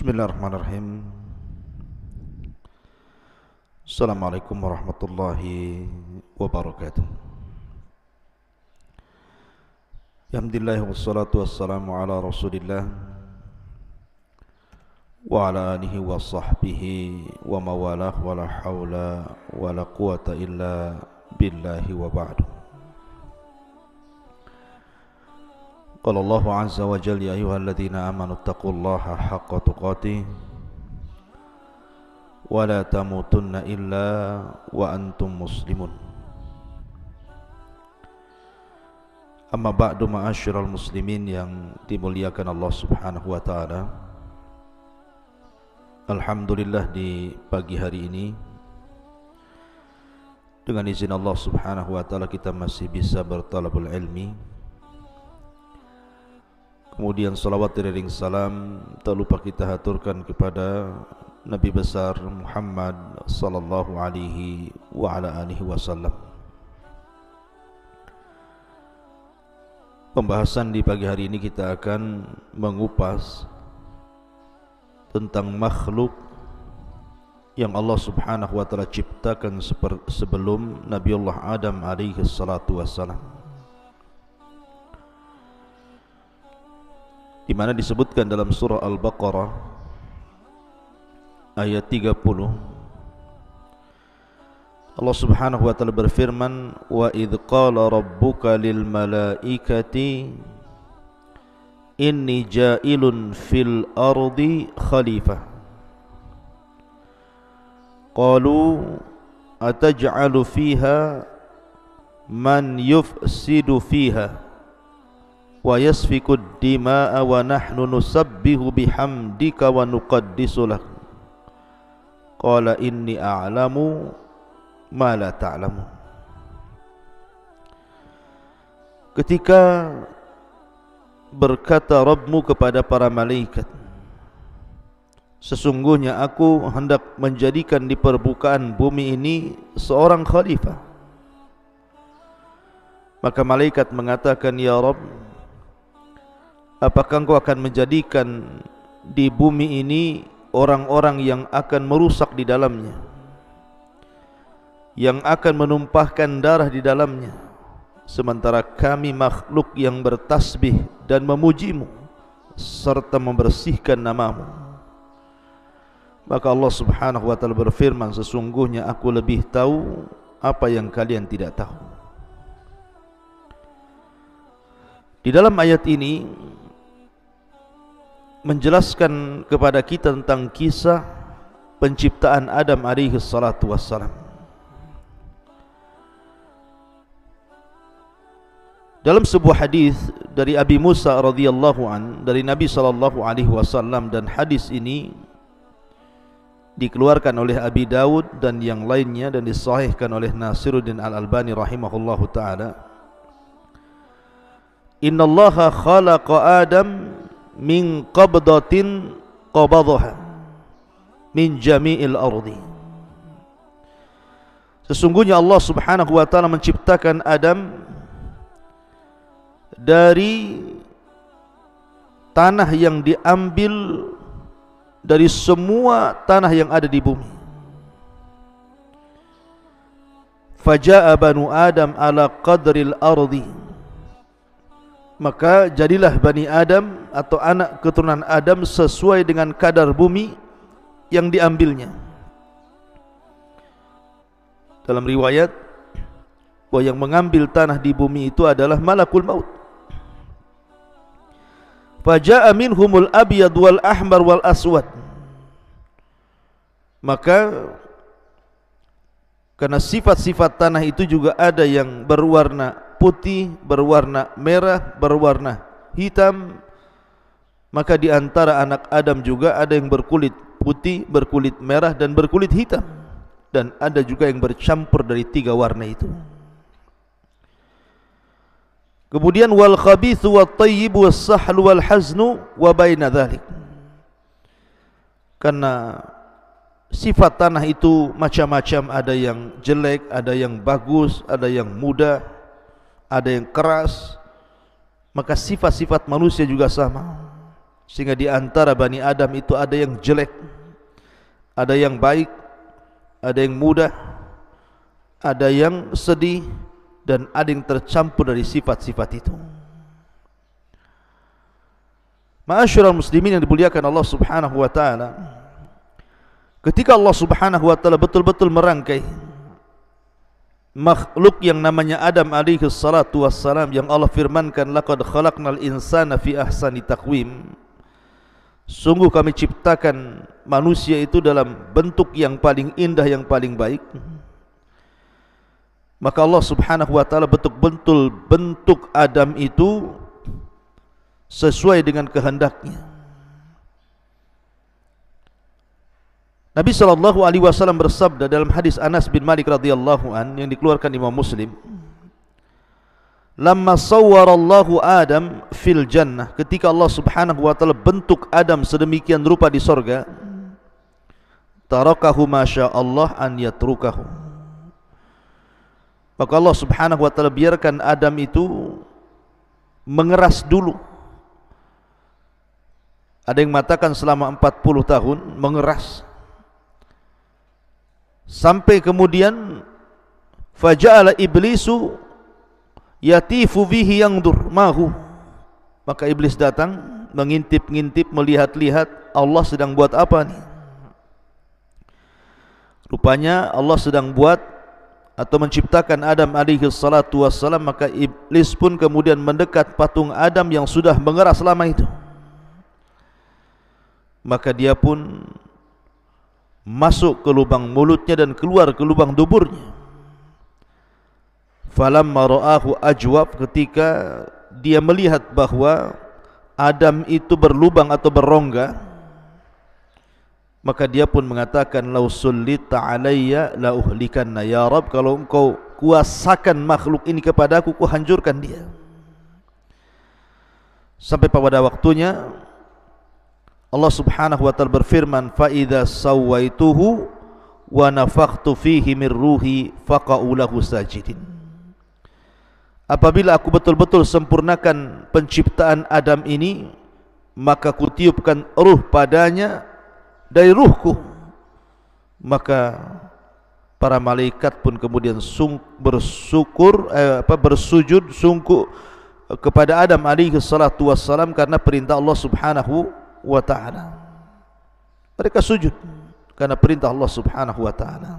Bismillahirrahmanirrahim. Assalamualaikum warahmatullahi wabarakatuh. Alhamdulillah wassalatu wassalamu ala Rasulillah wa ala alihi wa sahbihi wa mawalah wa la hawla wa la quwata illa billahi wa ba'du. Qala Allahu azza wa jalla ya ayyuhalladzina amanu taqullaha haqqa tuqatih wa la tamutunna illa wa antum muslimun. Amma ba'du, ma'asyiral muslimin yang dimuliakan Allah Subhanahu wa taala. Alhamdulillah, di pagi hari ini dengan izin Allah Subhanahu wa taala kita masih bisa bertalabul ilmi. Kemudian salawat dan salam tak lupa kita haturkan kepada Nabi besar Muhammad sallallahu alaihi wa ala alihi wasallam. Pembahasan di pagi hari ini kita akan mengupas tentang makhluk yang Allah Subhanahu wa taala ciptakan sebelum Nabiullah Adam alaihi salatu wassalam, di mana disebutkan dalam surah Al-Baqarah ayat 30. Allah Subhanahu wa taala berfirman, wa idz qala rabbuka lil malaikati inni ja'ilun fil ardi khalifah qalu ataj'alu fiha man yufsidu fiha wa yasfiku dima'a wa nahnu nusabbihu bihamdika wa nuqaddisu lak qala inni a'lamu ma la ta'lamu. Ketika berkata Rabbmu kepada para malaikat, sesungguhnya aku hendak menjadikan di permukaan bumi ini seorang khalifah. Maka malaikat mengatakan, ya Rabb, apakah engkau akan menjadikan di bumi ini orang-orang yang akan merusak di dalamnya, yang akan menumpahkan darah di dalamnya, sementara kami makhluk yang bertasbih dan memujimu serta membersihkan namamu? Maka Allah Subhanahu wa taala berfirman, sesungguhnya aku lebih tahu apa yang kalian tidak tahu. Di dalam ayat ini menjelaskan kepada kita tentang kisah penciptaan Adam alaihi salatu wassalam. Dalam sebuah hadis dari Abi Musa radhiyallahu an dari Nabi sallallahu alaihi wasallam, dan hadis ini dikeluarkan oleh Abi Dawud dan yang lainnya dan disahihkan oleh Nasiruddin Al-Albani rahimahullahu taala. Innallaha khalaqa Adam min qabdatin qabadhaha min jami'il ardi. Sesungguhnya Allah Subhanahu wa taala menciptakan Adam dari tanah yang diambil dari semua tanah yang ada di bumi. Faja'a banu Adam ala qadril ardi, maka jadilah Bani Adam atau anak keturunan Adam sesuai dengan kadar bumi yang diambilnya. Dalam riwayat bahwa yang mengambil tanah di bumi itu adalah malakul maut. Faja'a minhumul abyad wal ahmar wal aswad, maka karena sifat-sifat tanah itu juga ada yang berwarna putih, berwarna merah, berwarna hitam, maka di antara anak Adam juga ada yang berkulit putih, berkulit merah, dan berkulit hitam, dan ada juga yang bercampur dari tiga warna itu. Kemudian wal khabithu wat tayyib was sahlu wal haznu wa baina dzalik. Karena sifat tanah itu macam-macam, ada yang jelek, ada yang bagus, ada yang muda, ada yang keras. Maka sifat-sifat manusia juga sama. sehingga di antara Bani Adam itu ada yang jelek, ada yang baik, ada yang mudah, ada yang sedih, dan ada yang tercampur dari sifat-sifat itu. Ma'asyiral muslimin yang dimuliakan Allah Subhanahu wa taala, ketika Allah Subhanahu wa taala betul-betul merangkai makhluk yang namanya Adam alaihi salatu wassalam, yang Allah firmankan laqad khalaqnal insana fi ahsani taqwim, sungguh kami ciptakan manusia itu dalam bentuk yang paling indah, yang paling baik. Maka Allah Subhanahu wa taala betul-betul bentuk Adam itu sesuai dengan kehendaknya. Nabi sallallahu alaihi wasallam bersabda dalam hadis Anas bin Malik radhiyallahu an yang dikeluarkan Imam Muslim, "Lamma sawwarallahu Adam fil jannah," ketika Allah Subhanahu wa taala bentuk Adam sedemikian rupa di sorga, "tarakahu masya Allah an yatrukahu." Maka Allah Subhanahu wa taala biarkan Adam itu mengeras dulu. Ada yang mengatakan selama 40 tahun mengeras, sampai kemudian faja'ala iblisu yatifu bihi yangdur mahu, maka iblis datang mengintip-ngintip, melihat-lihat Allah sedang buat apa nih. Rupanya Allah sedang buat atau menciptakan Adam alaihi salatu wassalam, maka iblis pun kemudian mendekat patung Adam yang sudah mengeras lama itu. Maka dia pun masuk ke lubang mulutnya dan keluar ke lubang duburnya. Falamma ra'ahu ajwab, ketika dia melihat bahwa Adam itu berlubang atau berrongga, maka dia pun mengatakan, "Lau sullita alayya la uhlikanna, ya Rabb, kalau engkau kuasakan makhluk ini kepadaku, ku hancurkan dia." Sampai pada waktunya Allah Subhanahu wa taala berfirman, "Fa idza sawaituhu wa nafakhtu fihi min ruhi faqa'u lahu sajidin." Apabila aku betul-betul sempurnakan penciptaan Adam ini, maka kutiupkan ruh padanya dari ruhku, maka para malaikat pun kemudian bersujud sungguh kepada Adam alaihi salatu wassalam karena perintah Allah Subhanahu wa ta'ala. Mereka sujud karena perintah Allah Subhanahu wa ta'ala.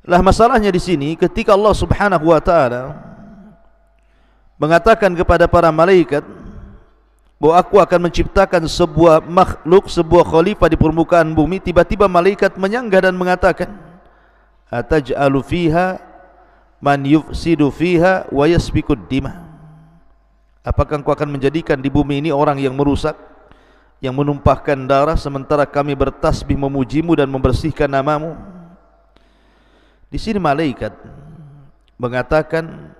Lah masalahnya di sini, ketika Allah Subhanahu wa ta'ala mengatakan kepada para malaikat bahwa aku akan menciptakan sebuah makhluk, sebuah khalifah di permukaan bumi, tiba-tiba malaikat menyanggah dan mengatakan, "Ataj'alu fiha man yufsidu fiha wa yasfikud dima." Apakah engkau akan menjadikan di bumi ini orang yang merusak, yang menumpahkan darah, sementara kami bertasbih memujimu dan membersihkan namamu? Di sini malaikat mengatakan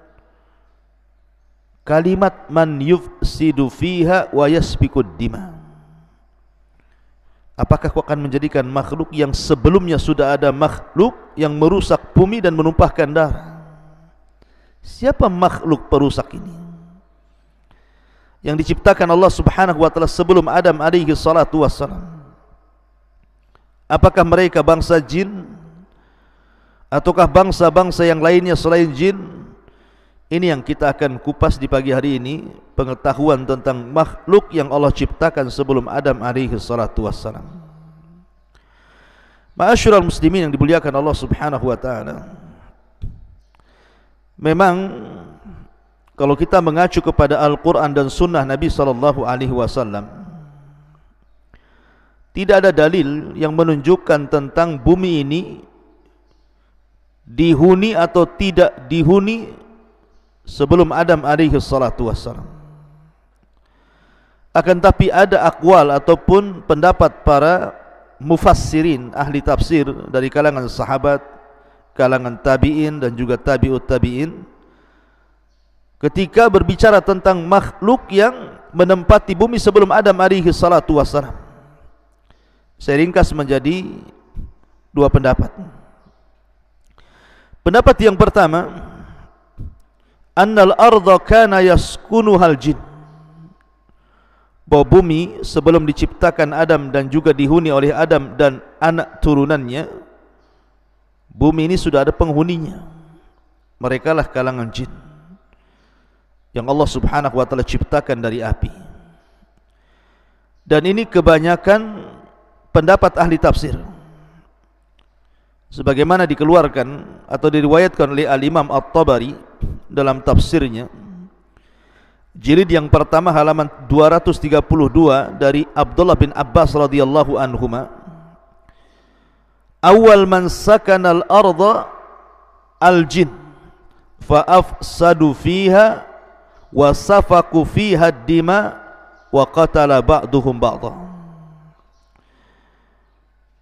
kalimat man yufsidu fiha wa yasfikud dima. Apakah kau akan menjadikan makhluk yang sebelumnya sudah ada makhluk yang merusak bumi dan menumpahkan darah? Siapa makhluk perusak ini yang diciptakan Allah Subhanahu wa taala sebelum Adam alaihi salatu wassalam? Apakah mereka bangsa jin ataukah bangsa-bangsa yang lainnya selain jin? Ini yang kita akan kupas di pagi hari ini, pengetahuan tentang makhluk yang Allah ciptakan sebelum Adam alaihi salatu wassalam. Ma'asyiral muslimin yang dimuliakan Allah Subhanahu wa taala, memang kalau kita mengacu kepada Al-Quran dan Sunnah Nabi SAW, tidak ada dalil yang menunjukkan tentang bumi ini dihuni atau tidak dihuni sebelum Adam alaihi salatu wassalam. Akan tapi ada akwal ataupun pendapat para mufassirin, ahli tafsir dari kalangan sahabat, kalangan tabi'in dan juga tabi'ut tabi'in, ketika berbicara tentang makhluk yang menempati bumi sebelum Adam alaihi salatu wassalam. Saya ringkas menjadi dua pendapat. Pendapat yang pertama, annal arda kana yaskunuhal jin, bahwa bumi sebelum diciptakan Adam dan juga dihuni oleh Adam dan anak turunannya, bumi ini sudah ada penghuninya. Mereka lah kalangan jin yang Allah subhanahu wa ta'ala ciptakan dari api. Dan ini kebanyakan pendapat ahli tafsir, sebagaimana dikeluarkan atau diriwayatkan oleh Al-Imam At-Tabari dalam tafsirnya, jilid yang pertama halaman 232, dari Abdullah bin Abbas radhiyallahu anhuma, awal man sakana al-ardha al-jin fa afsadu fiha wa safaku fiha ad-dima wa qatala ba'duhum ba'dha.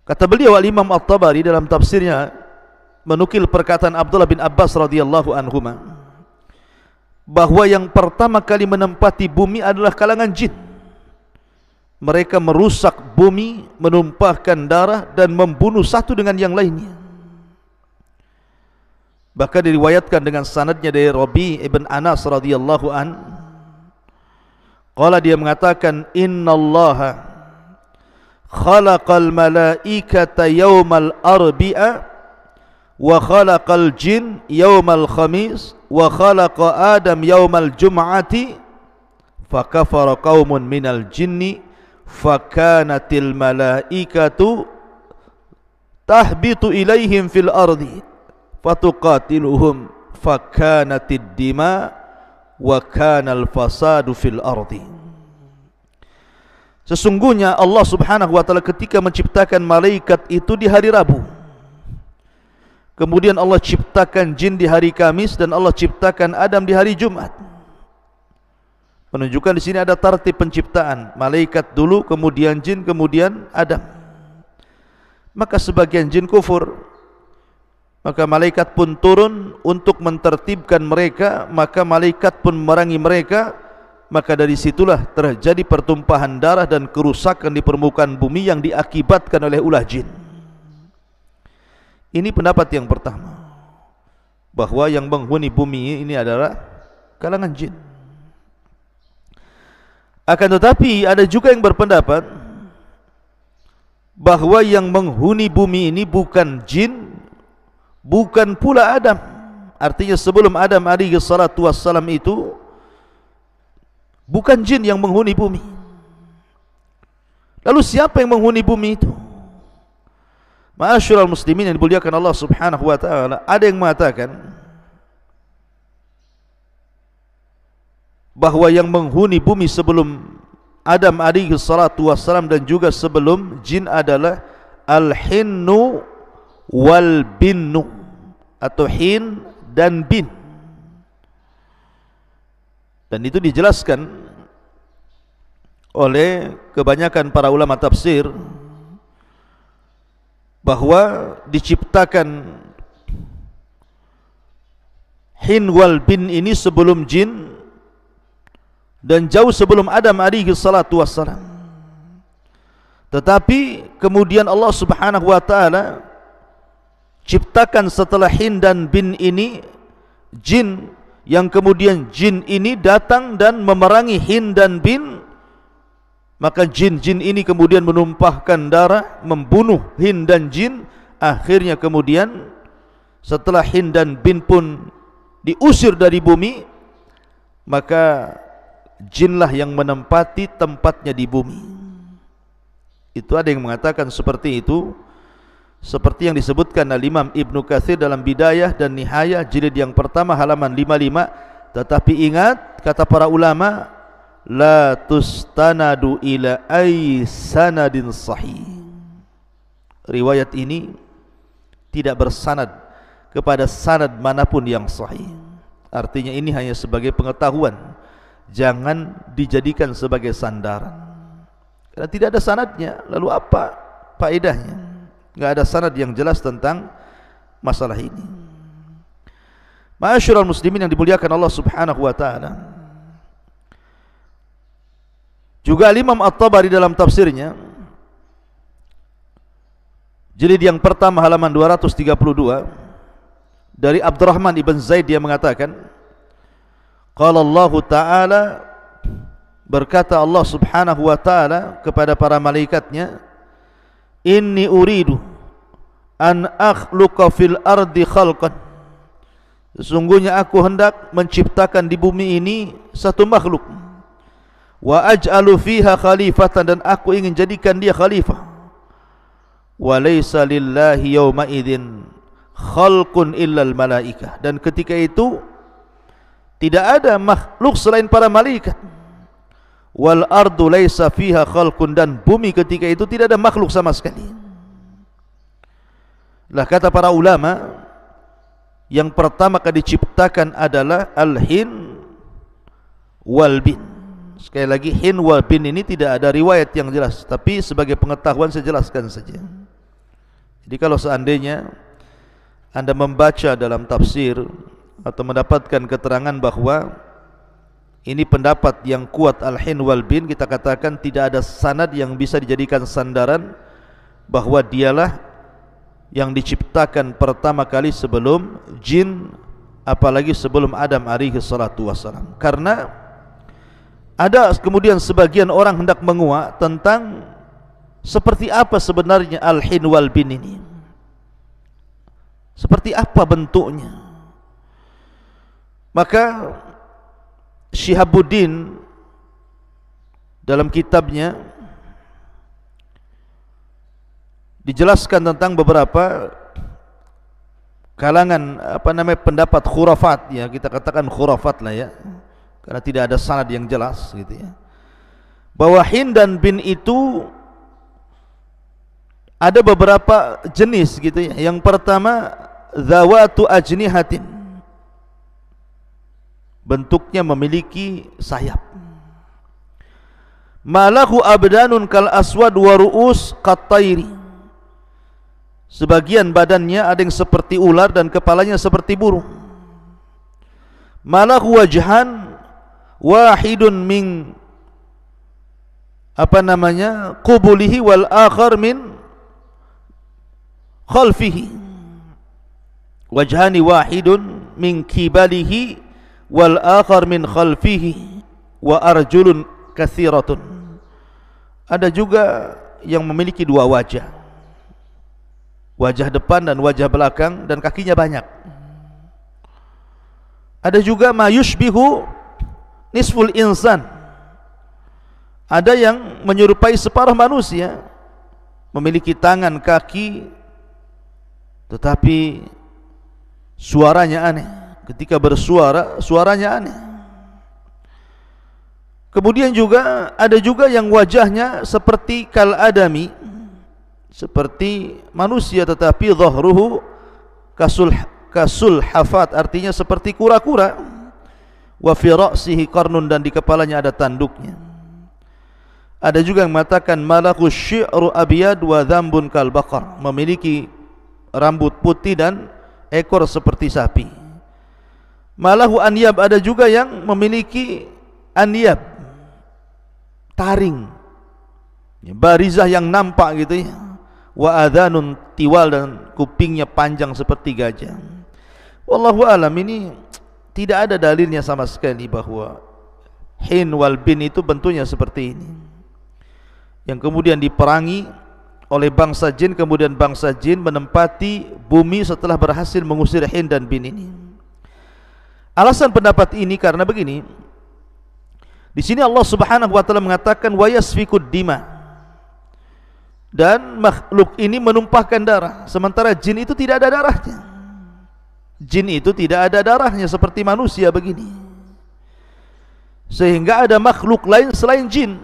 Kata beliau Al-Imam At-Tabari dalam tafsirnya menukil perkataan Abdullah bin Abbas radhiyallahu anhuma, bahwa yang pertama kali menempati bumi adalah kalangan jin. Mereka merusak bumi, menumpahkan darah dan membunuh satu dengan yang lainnya. Bahkan diriwayatkan dengan sanadnya dari Rabi' ibn Anas radhiyallahu an, qala, dia mengatakan, innallaha khalaqal malaikata yawmal arbi'a wa khalaqal jin yawmal khamis wa khalaqa Adam yawmal jum'ati fa kafara qaumun minal jinni fa kanatil malaikatu tahbitu ilaihim fil ardi fatuqatiluhum fa kanatid dima wa kanal fasadu fil ardi. Sesungguhnya Allah subhanahu wa ta'ala ketika menciptakan malaikat itu di hari Rabu, kemudian Allah ciptakan jin di hari Kamis, dan Allah ciptakan Adam di hari Jumat. Menunjukkan di sini ada tartib penciptaan, malaikat dulu, kemudian jin, kemudian Adam. Maka sebagian jin kufur, maka malaikat pun turun untuk mentertibkan mereka, maka malaikat pun memerangi mereka. Maka dari situlah terjadi pertumpahan darah dan kerusakan di permukaan bumi yang diakibatkan oleh ulah jin. Ini pendapat yang pertama, bahwa yang menghuni bumi ini adalah kalangan jin. Akan tetapi ada juga yang berpendapat bahwa yang menghuni bumi ini bukan jin, bukan pula Adam. Artinya sebelum Adam alaihi salatu wassalam itu bukan jin yang menghuni bumi. Lalu siapa yang menghuni bumi itu? Ma'asyiral muslimin yang dimuliakan Allah subhanahu wa ta'ala, ada yang mengatakan bahwa yang menghuni bumi sebelum Adam alaihi salatu wassalam dan juga sebelum jin adalah al-hinnu wal binnu, atau hin dan bin. Dan itu dijelaskan oleh kebanyakan para ulama tafsir bahwa diciptakan hin wal bin ini sebelum jin dan jauh sebelum Adam alaihi salatu wassalam. Tetapi kemudian Allah subhanahu wa ta'ala ciptakan setelah hin dan bin ini jin, yang kemudian jin ini datang dan memerangi hin dan bin. Maka jin-jin ini kemudian menumpahkan darah, membunuh hin dan jin. Akhirnya kemudian setelah hin dan bin pun diusir dari bumi, maka jinlah yang menempati tempatnya di bumi. Itu ada yang mengatakan seperti itu, seperti yang disebutkan Al-Imam Ibnu Katsir dalam Bidayah dan Nihayah jilid yang pertama halaman 55. Tetapi ingat, kata para ulama, la tustanadu ila ay sanadin sahih. Riwayat ini tidak bersanad kepada sanad manapun yang sahih. Artinya ini hanya sebagai pengetahuan, jangan dijadikan sebagai sandaran, karena tidak ada sanadnya. Lalu apa faedahnya? Enggak ada sanad yang jelas tentang masalah ini. Ma'asyiral muslimin yang dimuliakan Allah subhanahu wa ta'ala, juga Imam At-Tabari dalam tafsirnya jilid yang pertama halaman 232 dari Abdurrahman ibn Zaid, dia mengatakan, qala Allah ta'ala Berkata Allah Subhanahu wa taala kepada para malaikatnya, inni uridu an akhluqa fil ardi khalqan, sesungguhnya aku hendak menciptakan di bumi ini satu makhluk, wa aj'alu fiha khalifatan, dan aku ingin jadikan dia khalifah, wa laysa lillahi yawma idzin khalqun illal malaikah, dan ketika itu tidak ada makhluk selain para malaikat, wal ardu laysa fiha khalqun, dan bumi ketika itu tidak ada makhluk sama sekali. Lah kata para ulama, yang pertama kali diciptakan adalah al-hin wal bin. Sekali lagi, hin wal bin ini tidak ada riwayat yang jelas, tapi sebagai pengetahuan saya jelaskan saja. Jadi kalau seandainya Anda membaca dalam tafsir atau mendapatkan keterangan bahwa ini pendapat yang kuat al-hin wal bin, kita katakan tidak ada sanad yang bisa dijadikan sandaran bahwa dialah yang diciptakan pertama kali sebelum jin, apalagi sebelum Adam alaihi salatu wassalam. Karena ada kemudian sebagian orang hendak menguak tentang seperti apa sebenarnya al-hin wal bin ini, seperti apa bentuknya. Maka Syihabuddin dalam kitabnya dijelaskan tentang beberapa kalangan pendapat khurafat, ya kita katakan khurafat lah ya, karena tidak ada sanad yang jelas gitu ya, bahwa hin dan bin itu ada beberapa jenis gitu ya. Yang pertama, zawatu ajnihatin, bentuknya memiliki sayap. Malahu abdanun kal aswad wa ru'us qattairi, sebagian badannya ada yang seperti ular dan kepalanya seperti burung. Malahu wajhan wahidun min qubulihi wal akhar min khalfihi, wajhani wahidun min kibalihi wal akhar min khalfihi wa arjulun katsiratun. Ada juga yang memiliki dua wajah, wajah depan dan wajah belakang, dan kakinya banyak. Ada juga ma yushbihu nisful insan, ada yang menyerupai separuh manusia, memiliki tangan, kaki, tetapi suaranya aneh. Ketika bersuara, suaranya aneh. Kemudian juga ada juga yang wajahnya seperti kal adami, seperti manusia, tetapi dhahruhu kasul hafat, artinya seperti kura-kura. Wa fi ra'sihi qarnun, dan di kepalanya ada tanduknya. Ada juga yang mengatakan malaku syi'ru abyad wa dhambun kal baqar, memiliki rambut putih dan ekor seperti sapi. Malahu anyab, ada juga yang memiliki anyab, taring, barizah yang nampak gitu ya. Wa adhanun tiwal, dan kupingnya panjang seperti gajah. Wallahu alam, ini tidak ada dalilnya sama sekali bahwa hin wal bin itu bentuknya seperti ini, yang kemudian diperangi oleh bangsa jin. Kemudian bangsa jin menempati bumi setelah berhasil mengusir hin dan bin ini. Alasan pendapat ini karena begini, di sini Allah Subhanahu wa taala mengatakan wa yasfikud dima, dan makhluk ini menumpahkan darah, sementara jin itu tidak ada darahnya. Jin itu tidak ada darahnya seperti manusia begini, sehingga ada makhluk lain selain jin.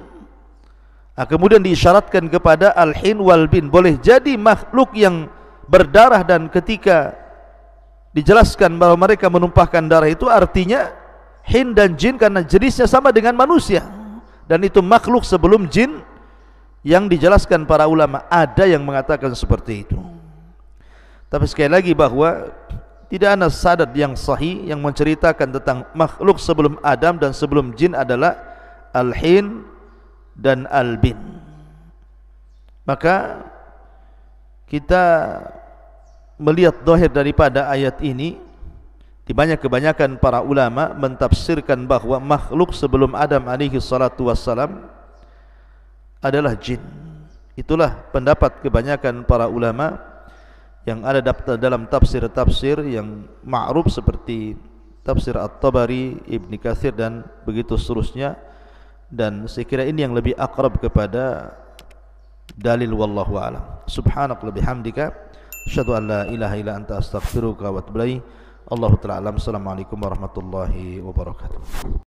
Kemudian diisyaratkan kepada al-hin wal bin, boleh jadi makhluk yang berdarah, dan ketika dijelaskan bahwa mereka menumpahkan darah itu artinya hin dan jin karena jenisnya sama dengan manusia, dan itu makhluk sebelum jin yang dijelaskan para ulama. Ada yang mengatakan seperti itu, tapi sekali lagi bahwa tidak ada sanad yang sahih yang menceritakan tentang makhluk sebelum Adam dan sebelum jin adalah al-hin dan al-bin. Maka kita melihat zahir daripada ayat ini Di kebanyakan para ulama mentafsirkan bahwa makhluk sebelum Adam alaihi salatu wassalam adalah jin. Itulah pendapat kebanyakan para ulama yang ada dalam tafsir-tafsir yang ma'ruf seperti tafsir At-Tabari, Ibn Katsir dan begitu seterusnya. Dan saya kira ini yang lebih akrab kepada dalil, wallahu a'lam. Subhanakallahumma bihamdika asyhadu an la ilaha illa anta astaghfiruka wa atubu ilaik. Allahu ta'ala alam. Assalamualaikum warahmatullahi wabarakatuh.